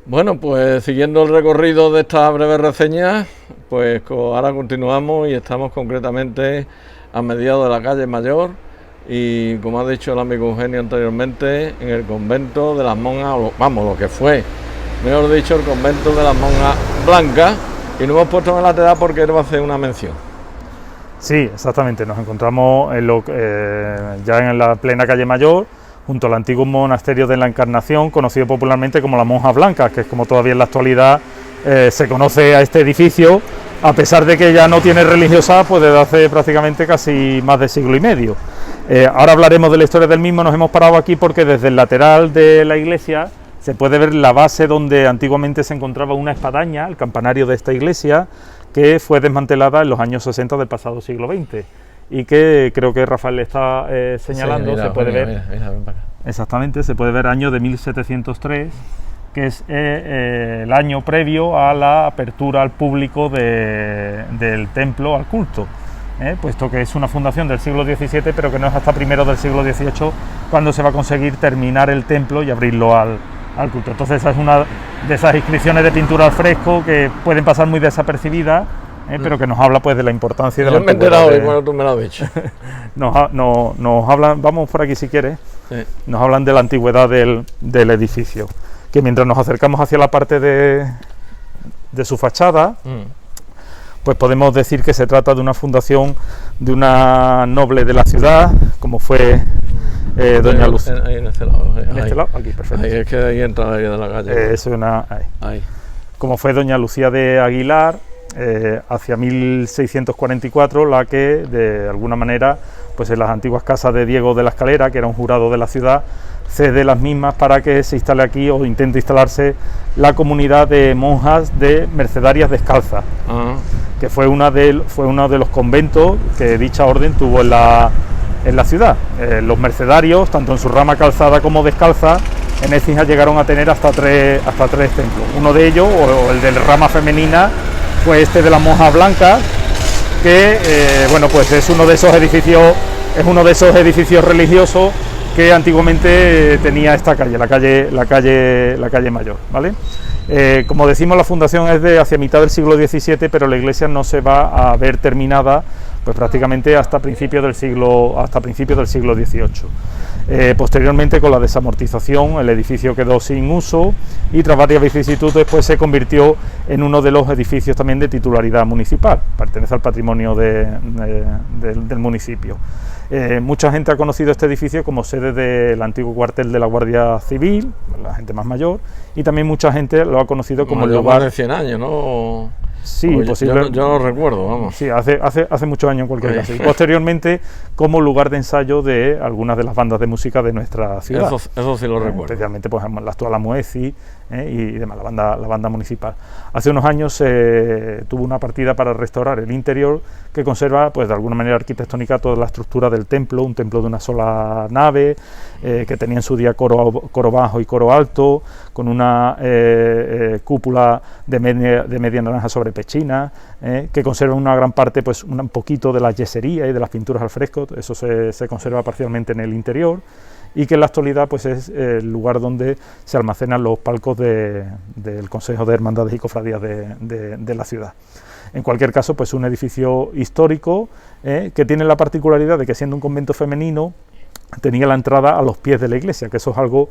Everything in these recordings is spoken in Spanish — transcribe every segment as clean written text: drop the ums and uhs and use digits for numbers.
Bueno, pues siguiendo el recorrido de esta breve reseña, pues ahora continuamos y estamos concretamente a mediados de la calle Mayor y, como ha dicho el amigo Eugenio anteriormente, en el convento de las monjas, vamos, lo que fue, mejor dicho, el convento de las monjas blancas, y nos hemos puesto en el lateral porque él va a hacer una mención. Sí, exactamente, nos encontramos ya en la plena calle Mayor, junto al antiguo monasterio de la Encarnación, conocido popularmente como las Monjas Blancas, que es como todavía en la actualidad se conoce a este edificio, a pesar de que ya no tiene religiosa pues desde hace prácticamente casi más de siglo y medio. Ahora hablaremos de la historia del mismo. Nos hemos parado aquí porque desde el lateral de la iglesia se puede ver la base donde antiguamente se encontraba una espadaña, el campanario de esta iglesia, que fue desmantelada en los años 60 del pasado siglo XX. Y que creo que Rafael le está señalando, sí, mira, se puede ver, ven para acá. Exactamente, se puede ver año de 1703, que es el año previo a la apertura al público del templo al culto, puesto que es una fundación del siglo XVII, pero que no es hasta primero del siglo XVIII cuando se va a conseguir terminar el templo y abrirlo al culto. Entonces esa es una de esas inscripciones de pintura al fresco que pueden pasar muy desapercibidas, pero que nos habla pues de la importancia de la antigüedad. Yo me he enterado cuando tú me lo has dicho. nos hablan, vamos por aquí si quieres, sí. Nos hablan de la antigüedad del edificio, que mientras nos acercamos hacia la parte de su fachada, pues podemos decir que se trata de una fundación de una noble de la ciudad, como fue doña Lucía. Ahí en este lado. En este lado, aquí, perfecto. Ahí es que ahí entra la de la calle. Es una... Ahí. Como fue doña Lucía de Aguilar, hacia 1644, la que de alguna manera, pues en las antiguas casas de Diego de la Escalera, que era un jurado de la ciudad, cede las mismas para que se instale aquí o intente instalarse la comunidad de monjas de Mercedarias Descalzas, que fue uno de los conventos que dicha orden tuvo en la ciudad. Los mercedarios, tanto en su rama calzada como descalza, en Écija llegaron a tener hasta tres templos. Uno de ellos, o el de la rama femenina, fue este de las Monjas Blancas, que bueno, pues es uno de esos edificios religiosos que antiguamente tenía esta calle, la calle Mayor, ¿vale? Como decimos, la fundación es de hacia mitad del siglo XVII, pero la iglesia no se va a ver terminada pues prácticamente hasta principios del siglo XVIII. Posteriormente, con la desamortización, el edificio quedó sin uso y tras varias vicisitudes pues se convirtió en uno de los edificios también de titularidad municipal, pertenece al patrimonio del municipio. Mucha gente ha conocido este edificio como sede del antiguo cuartel de la Guardia Civil, la gente más mayor, y también mucha gente lo ha conocido como el lugar de 100 años, ¿no? Sí, posible. Yo lo recuerdo, vamos. Sí, hace muchos años en cualquier caso. Y posteriormente como lugar de ensayo de algunas de las bandas de música de nuestra ciudad. Eso sí lo recuerdo. Especialmente pues la actual Amuezi y demás, la banda municipal. Hace unos años tuvo una partida para restaurar el interior, que conserva pues de alguna manera arquitectónica toda la estructura del templo, un templo de una sola nave, que tenía en su día coro bajo y coro alto, con una cúpula de media naranja sobre pechina, que conserva una gran parte, pues un poquito de la yesería y de las pinturas al fresco. Eso se conserva parcialmente en el interior, y que en la actualidad pues es el lugar donde se almacenan los palcos del Consejo de Hermandades y Cofradías de la ciudad. En cualquier caso, pues un edificio histórico que tiene la particularidad de que, siendo un convento femenino, tenía la entrada a los pies de la iglesia, que eso es algo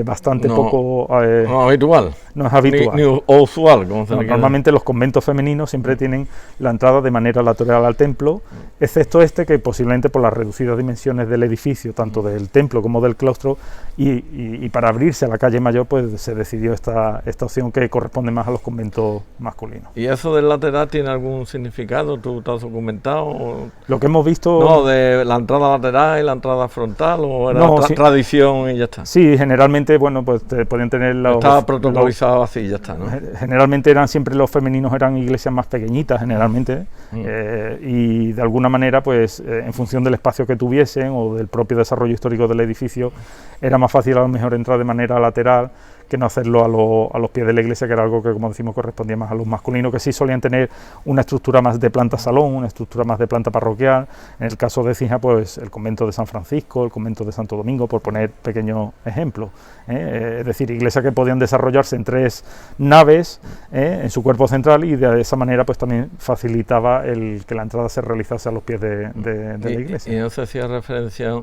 bastante poco habitual. No es habitual. Ni usual, como se normalmente los conventos femeninos siempre tienen la entrada de manera lateral al templo, excepto este, que posiblemente por las reducidas dimensiones del edificio, tanto del templo como del claustro, y para abrirse a la calle Mayor, pues se decidió esta opción, que corresponde más a los conventos masculinos. ¿Y eso del lateral tiene algún significado? ¿Tú te has documentado? Lo que hemos visto... No, de la entrada lateral y la entrada frontal, ¿o era tradición y ya está? Sí, generalmente, bueno, pues podían tener estaba protocolizado así, ya está, ¿no? Generalmente eran siempre los femeninos, eran iglesias más pequeñitas, generalmente, y de alguna manera, pues en función del espacio que tuviesen o del propio desarrollo histórico del edificio, era más fácil a lo mejor entrar de manera lateral que no hacerlo a los pies de la iglesia, que era algo que, como decimos, correspondía más a los masculinos, que sí solían tener una estructura más de planta salón, una estructura más de planta parroquial. En el caso de Écija, pues el convento de San Francisco, el convento de Santo Domingo, por poner pequeños ejemplos. Es decir, iglesias que podían desarrollarse en 3 naves en su cuerpo central, y de esa manera pues también facilitaba el que la entrada se realizase a los pies de la iglesia. Y no se hacía referencia.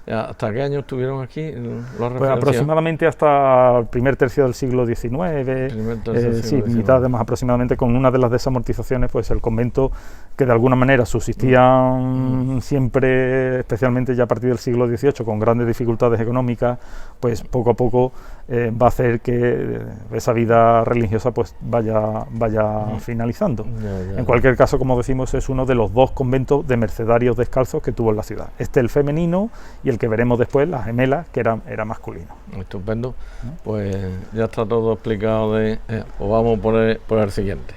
¿Hasta qué año estuvieron aquí? Pues aproximadamente hasta el primer tercio del siglo XIX, sí, mitad de más aproximadamente, con una de las desamortizaciones, pues el convento, que de alguna manera subsistía siempre, especialmente ya a partir del siglo XVIII, con grandes dificultades económicas, pues poco a poco va a hacer que esa vida religiosa pues vaya finalizando. En cualquier caso, como decimos, es uno de los 2 conventos de mercedarios descalzos que tuvo en la ciudad. El femenino, y el que veremos después, las gemelas, que era masculino. Estupendo. Pues ya está todo explicado. Pues vamos por el siguiente.